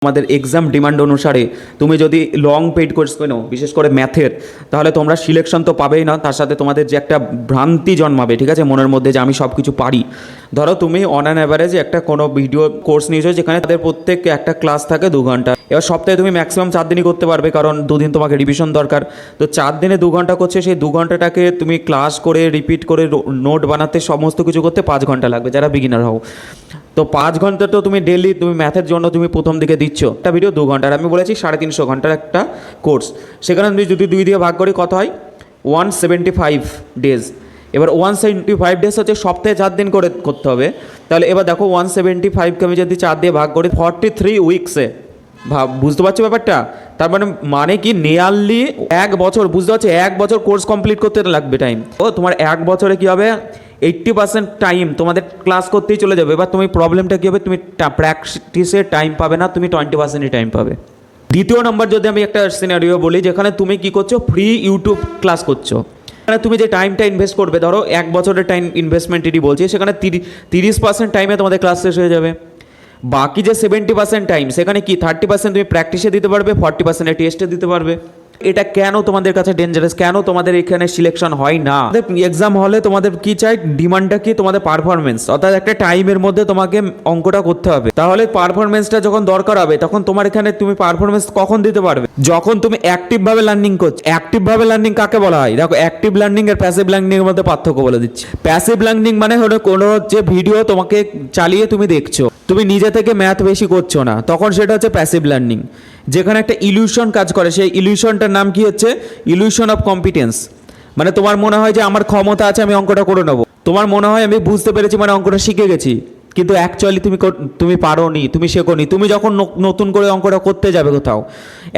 আমাদের exam demand অনুসারে তুমি যদি লং পেইড কোর্স কেনো, বিশেষ করে ম্যাথের, তাহলে তোমরা সিলেকশন তো পাবেই না, তার সাথে তোমাদের যে একটা ভ্রান্তি জন্মাবে, ঠিক আছে, মনের মধ্যে যে আমি সব কিছু পারি। ধরো তুমি অন অ্যান অ্যাভারেজ একটা কোনো ভিডিও কোর্স নিয়েছো যেখানে তাদের প্রত্যেক একটা ক্লাস থাকে 2 ঘন্টা। এবার সপ্তাহে তুমি ম্যাক্সিমাম 4 দিনই করতে পারবে, কারণ 2 দিন তোমাকে রিভিশন দরকার। তো 4 দিনে 2 ঘন্টা করছে, সেই 2 ঘন্টাটাকে তুমি ক্লাস করে রিপিট করে নোট বানাতে সমস্ত কিছু করতে 5 ঘন্টা লাগবে যারা বিগিনার হও। তো 5 ঘন্টা তো তুমি ডেলি তুমি ম্যাথের জন্য তুমি প্রথম দিকে দিচ্ছ, একটা ভিডিও 2 ঘন্টার, আমি বলেছি 350 ঘন্টার একটা কোর্স। সেখানে তুমি যদি 2 দিয়ে ভাগ করি কত হয়? 175 ডেজ। এবার 175 ডেজ হচ্ছে সপ্তাহে 4 দিন করে করতে হবে। তাহলে এবার দেখো 175কে আমি যদি 4 দিয়ে ভাগ করি 43 উইকসে, বুঝতে পারছো ব্যাপারটা? তার মানে কি নিয়ারলি 1 বছর, বুঝতে পারছো? 1 বছর কোর্স কমপ্লিট করতে লাগবে টাইম। ও তোমার 1 বছরে কী হবে? 80% টাইম তোমাদের ক্লাস করতেই চলে যাবে। এবার তুমি প্রবলেমটা কী হবে? তুমি প্র্যাকটিসে টাইম পাবে না, তুমি 20%ই টাইম পাবে। দ্বিতীয় নম্বর যদি আমি একটা সিনারিও বলি, যেখানে তুমি কি করছো, ফ্রি ইউটিউব ক্লাস করছো, মানে তুমি যে টাইমটা ইনভেস্ট করবে, ধরো 1 বছরের টাইম ইনভেস্টমেন্টেরই বলছি, সেখানে 30% টাইমে তোমাদের ক্লাস শেষ হয়ে যাবে। বাকি যে 70% টাইম, সেখানে কি 30% তুমি প্র্যাকটিসে দিতে পারবে, 40% টেস্টে দিতে পারবে। এটা কেন তোমাদের কাছে ডেঞ্জারাস? কেন তোমাদের এখানে সিলেকশন হয় না? এক্সাম হলে তোমাদের কি চাই? ডিমান্ডটা কি? তোমাদের পারফরমেন্স, অর্থাৎ একটা টাইমের মধ্যে তোমাকে অঙ্কটা করতে হবে। তাহলে পারফরমেন্সটা যখন দরকার হবে, তখন তোমার এখানে তুমি পারফরমেন্স কখন দিতে পারবে? যখন তুমি অ্যাক্টিভভাবে লার্নিং করছো। অ্যাক্টিভভাবে লার্নিং কাকে বলা হয়? দেখো, অ্যাক্টিভ লার্নিং আর প্যাসিভ লার্নিং এর মধ্যে পার্থক্য বলে দিচ্ছি। প্যাসিভ লার্নিং মানে হলো কোনো যে ভিডিও তোমাকে চালিয়ে তুমি দেখছো, তুমি নিজে থেকে ম্যাথ বেশি করছো না, তখন সেটা হচ্ছে প্যাসিভ লার্নিং। যেখানে একটা ইলিউশন কাজ করে, সেই ইলিউশনটার নাম কি হচ্ছে? Illusion of competence. মানে তোমার মনে হয় যে আমার ক্ষমতা আছে, আমি অঙ্কটা করে নেবো। তোমার মনে হয় আমি বুঝতে পেরেছি, মানে অঙ্কটা শিখে গেছি, কিন্তু অ্যাকচুয়ালি তুমি পারোনি, তুমি শেখোনি। তুমি যখন নতুন করে অঙ্কটা করতে যাবে কোথাও,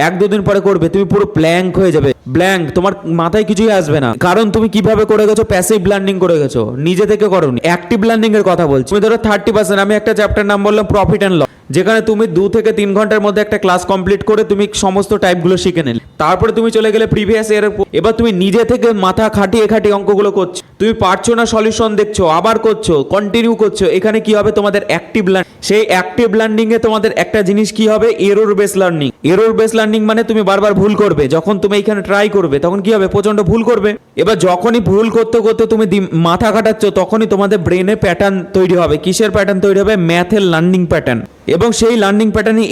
1-2 দিন পরে করবে, তুমি পুরো ব্ল্যাঙ্ক হয়ে যাবে। ব্ল্যাঙ্ক, তোমার মাথায় কিছুই আসবে না, কারণ তুমি কিভাবে করে গেছো? প্যাসিভ লার্নিং করে গেছো, নিজে থেকে করোনি। অ্যাক্টিভ লার্নিং এর কথা বলছি। তুমি ধরো 30%, আমি একটা চ্যাপ্টার নাম বললাম প্রফিট অ্যান্ড লস, যেখানে তুমি 2 থেকে 3 ঘন্টার মধ্যে একটা ক্লাস কমপ্লিট করে তুমি সমস্ত টাইপগুলো শিখে নিলে। তারপরে তুমি চলে গেলে প্রিভিয়াস ইয়ারের। এবার তুমি নিজে থেকে মাথা খাটিয়ে অঙ্কগুলো করছো, তুমি পারছো না, সলিউশন দেখছো, আবার করছো, কন্টিনিউ করছো। এখানে কি হবে? তোমাদের অ্যাক্টিভ লার্নিং। সেই অ্যাক্টিভ লার্নিং এ তোমাদের একটা জিনিস কি হবে? Error base learning. Error base learning মানে তুমি বারবার ভুল করবে। যখন তুমি এখানে ট্রাই করবে, তখন কি হবে? প্রচন্ড ভুল করবে। এবার যখনই ভুল করতে করতে তুমি মাথা খাটাচ্ছ, তখনই তোমাদের ব্রেনে প্যাটার্ন তৈরি হবে। কিসের প্যাটার্ন তৈরি হবে? ম্যাথের লার্নিং প্যাটার্ন। এবং সেই লার্নিং প্যাটার্নে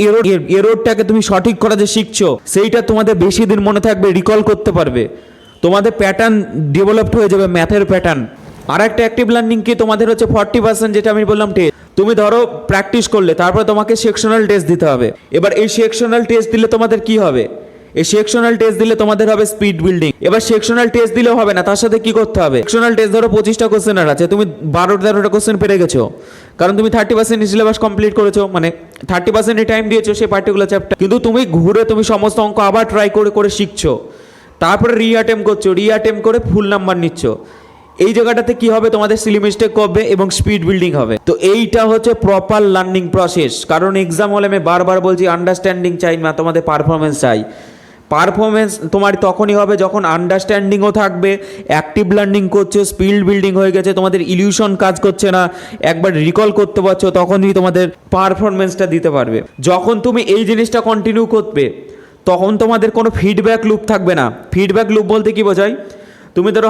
এররটাকে তুমি সঠিক করা যে শিখছো, সেইটা তোমাদের বেশি দিন মনে থাকবে, রিকল করতে পারবে। তোমাদের প্যাটার্ন ডেভেলপড হয়ে যাবে, ম্যাথের প্যাটার্ন। আর একটা অ্যাক্টিভ লার্নিং কি? তোমাদের হচ্ছে 40%, যেটা আমি বললাম টেস্ট। তুমি ধরো প্র্যাকটিস করলে, তারপরে তোমাকে সেকশনাল টেস্ট দিতে হবে। এবার এই সেকশনাল টেস্ট দিলে তোমাদের কি হবে? এই সেকশনাল টেস্ট দিলে তোমাদের হবে স্পিড বিল্ডিং। এবার সেকশনাল টেস্ট দিলেও হবে না, তার সাথে কি করতে হবে? সেকশনাল টেস্ট ধরো 25টা কোশ্চেনের আছে, তুমি 12-13টা কোশ্চেন পেরে গেছো, কারণ তুমি 30% সিলেবাস কমপ্লিট করেছো, মানে 30% টাইম দিয়েছো সেই পার্টিকুলার চ্যাপ্টার। কিন্তু তুমি ঘুরে তুমি সমস্ত অঙ্ক আবার ট্রাই করে শিখছো, তারপরে রিঅ্যাটেম্প করছো, রিঅ্যাটেম্প করে ফুল নাম্বার নিচ্ছ। এই জায়গাটাতে কি হবে? তোমাদের সিলি মিস্টেক করবে এবং স্পিড বিল্ডিং হবে। তো এইটা হচ্ছে প্রপার লার্নিং প্রসেস। কারণ এক্সাম হলে আমি বারবার বলছি, আন্ডারস্ট্যান্ডিং চাই না, তোমাদের পারফরমেন্স চাই। পারফরমেন্স তোমার তখনই হবে যখন আন্ডারস্ট্যান্ডিংও থাকবে, অ্যাক্টিভ লার্নিং করছো, স্পিড বিল্ডিং হয়ে গেছে, তোমাদের ইলিউশন কাজ করছে না, একবার রিকল করতে পারছো, তখনই তোমাদের পারফরমেন্সটা দিতে পারবে। যখন তুমি এই জিনিসটা কন্টিনিউ করবে, তখন তোমাদের কোনো ফিডব্যাক লুপ থাকবে না। ফিডব্যাক লুপ বলতে কি বোঝায়? তুমি ধরো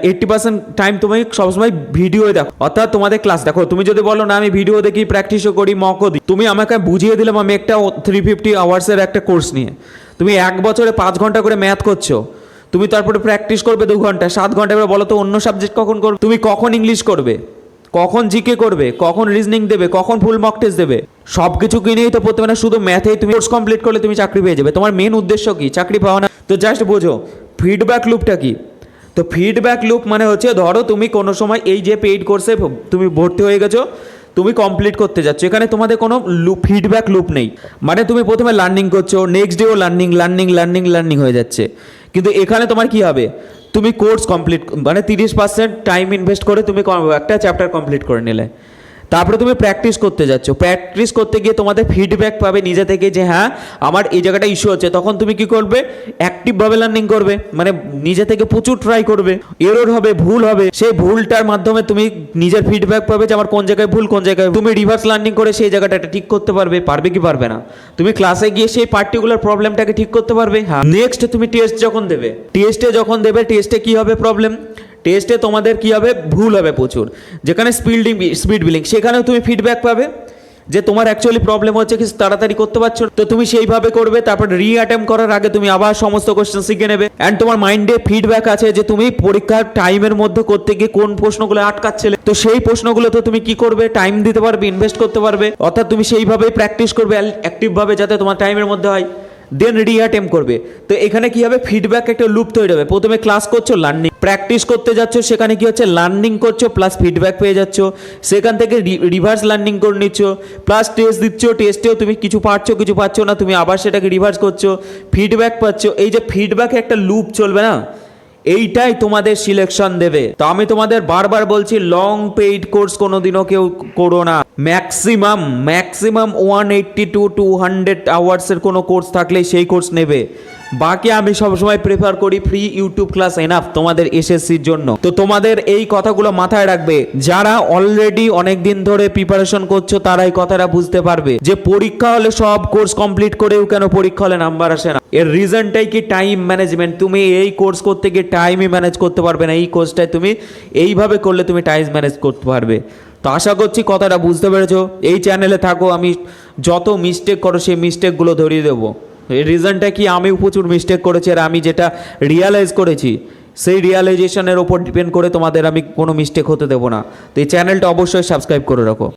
80% টাইম তুমি সবসময় ভিডিও দেখো, অর্থাৎ তোমাদের ক্লাস দেখো। তুমি যদি বলো না আমি ভিডিও দেখি, প্র্যাকটিসও করি, মকও দিই, তুমি আমাকে বুঝিয়ে দিলাম আমি একটা 350 আওয়ার্সের একটা কোর্স নিয়ে, তুমি 1 বছরে 5 ঘন্টা করে ম্যাথ করছো, তুমি তারপরে প্র্যাকটিস করবে 2 ঘন্টা, 7 ঘন্টা করে। বলো তো অন্য সাবজেক্ট কখন করবে? তুমি কখন ইংলিশ করবে, কখন জিকে করবে, কখন রিজনিং দেবে, কখন ফুল মক টেস্ট দেবে? সব কিছু কিনেই তো পড়তে হবে না, শুধু ম্যাথেই তুমি কোর্স কমপ্লিট করলে তুমি চাকরি পেয়ে যাবে। তোমার মেন উদ্দেশ্য কি? চাকরি পাওয়া না। তো জাস্ট বোঝো ফিডব্যাক লুপটা কি। তো ফিডব্যাক লুপ মানে হচ্ছে, ধরো তুমি কোনো সময় এই যে পেইড কোর্সে তুমি ভর্তি হয়ে গেছো, তুমি কমপ্লিট করতে যাচ্ছ, এখানে তোমাদের কোনো ফিডব্যাক লুপ নেই। মানে তুমি প্রথমে লার্নিং করছো, নেক্সট ডেও লার্নিং হয়ে যাচ্ছে। কিন্তু এখানে তোমার কি হবে? তুমি কোর্স কমপ্লিট, মানে 30% টাইম ইনভেস্ট করে তুমি একটা চ্যাপ্টার কমপ্লিট করে নিলে, তারপরে তুমি প্র্যাকটিস করতে যাচ্ছ, প্র্যাকটিস করতে গিয়ে তোমাদের ফিডব্যাক পাবে নিজে থেকে যে হ্যাঁ আমার এই জায়গাটা ইস্যু হচ্ছে, তখন তুমি কি করবে, অ্যাক্টিভভাবে লার্নিং করবে, মানে নিজে থেকে প্রচুর ট্রাই করবে, এরর হবে, ভুল হবে, সেই ভুলটার মাধ্যমে তুমি নিজের ফিডব্যাক পাবে যে আমার কোন জায়গায় ভুল, কোন জায়গায় তুমি রিভার্স লার্নিং করে সেই জায়গাটা ঠিক করতে পারবে। পারবে কি পারবে না? তুমি ক্লাসে গিয়ে সেই পার্টিকুলার প্রবলেমটাকে ঠিক করতে পারবে। হ্যাঁ, নেক্সট তুমি টেস্ট যখন দেবে, টেস্টে কি হবে প্রবলেম, টেস্টে তোমাদের কি হবে, ভুল হবে প্রচুর, যেখানে স্পিড বিলিং সেখানেও তুমি ফিডব্যাক পাবে যে তোমার অ্যাকচুয়ালি প্রবলেম হচ্ছে কি তাড়াতাড়ি করতে পারছো না। তো তুমি সেইভাবে করবে, তারপর রিঅ্যাটেম্প করার আগে তুমি আবার সমস্ত কোশ্চেন শিখে নেবে, অ্যান্ড তোমার মাইন্ডে ফিডব্যাক আছে যে তুমি পরীক্ষার টাইমের মধ্যে করতে গিয়ে কোন প্রশ্নগুলো আটকাচ্ছিলে, তো সেই প্রশ্নগুলো তো তুমি কি করবে, টাইম দিতে পারবে, ইনভেস্ট করতে পারবে, অর্থাৎ তুমি সেইভাবেই প্র্যাকটিস করবে অ্যাক্টিভভাবে যাতে তোমার টাইমের মধ্যে হয়, দেন রিঅ্যাটেম্প করবে। তো এখানে কি হবে, ফিডব্যাক একটা লুপ তৈরি হবে। প্রথমে ক্লাস করছো, লার্নিং, প্র্যাকটিস করতে যাচ্ছ, সেখানে কি হচ্ছে, লার্নিং করছো প্লাস ফিডব্যাক পেয়ে যাচ্ছ, সেখান থেকে রিভার্স লার্নিং করে নিচ্ছ, প্লাস টেস্ট দিচ্ছ, টেস্টেও তুমি কিছু পারছো না, তুমি আবার সেটাকে রিভার্স করছো, ফিডব্যাক পাচ্ছ। এই যে ফিডব্যাকে একটা লুপ চলবে না, এইটাই তোমাদের সিলেকশন দেবে। তো আমি তোমাদের বারবার বলছি, লং পেইড কোর্স কোনোদিনও কেউ করো না। ম্যাক্সিমাম 180 to 200 আওয়ার্সের কোনো কোর্স থাকলেই সেই কোর্স নেবে। বাকি আমি সবসময় প্রেফার করি ফ্রি ইউটিউব ক্লাস এনাফ তোমাদের এসএসসির জন্য। তো তোমাদের এই কথাগুলো মাথায় রাখবে, যারা অলরেডি অনেক দিন ধরে প্রিপারেশন করছো তারা এই কথাটা বুঝতে পারবে যে পরীক্ষা হলে সব কোর্স কমপ্লিট করেও কেন পরীক্ষা হলে নাম্বার আসে না। এর রিজনটাই কি, টাইম ম্যানেজমেন্ট। তুমি এই কোর্স করতে গিয়ে টাইমই ম্যানেজ করতে পারবে না, এই কোর্সটায় তুমি এইভাবে করলে তুমি টাইম ম্যানেজ করতে পারবে। তো আশা করছি কথাটা বুঝতে পেরেছো। এই চ্যানেলে থাকো, আমি যত মিস্টেক করো সেই মিস্টেকগুলো ধরিয়ে দেবো। এর রিজনটা কি, আমি প্রচুর মিস্টেক করেছি, আর আমি যেটা রিয়ালাইজ করেছি সেই রিয়ালাইজেশনের ওপর ডিপেন্ড করে তোমাদের আমি কোনো মিস্টেক হতে দেবো না। তো এই চ্যানেলটা অবশ্যই সাবস্ক্রাইব করে রাখো।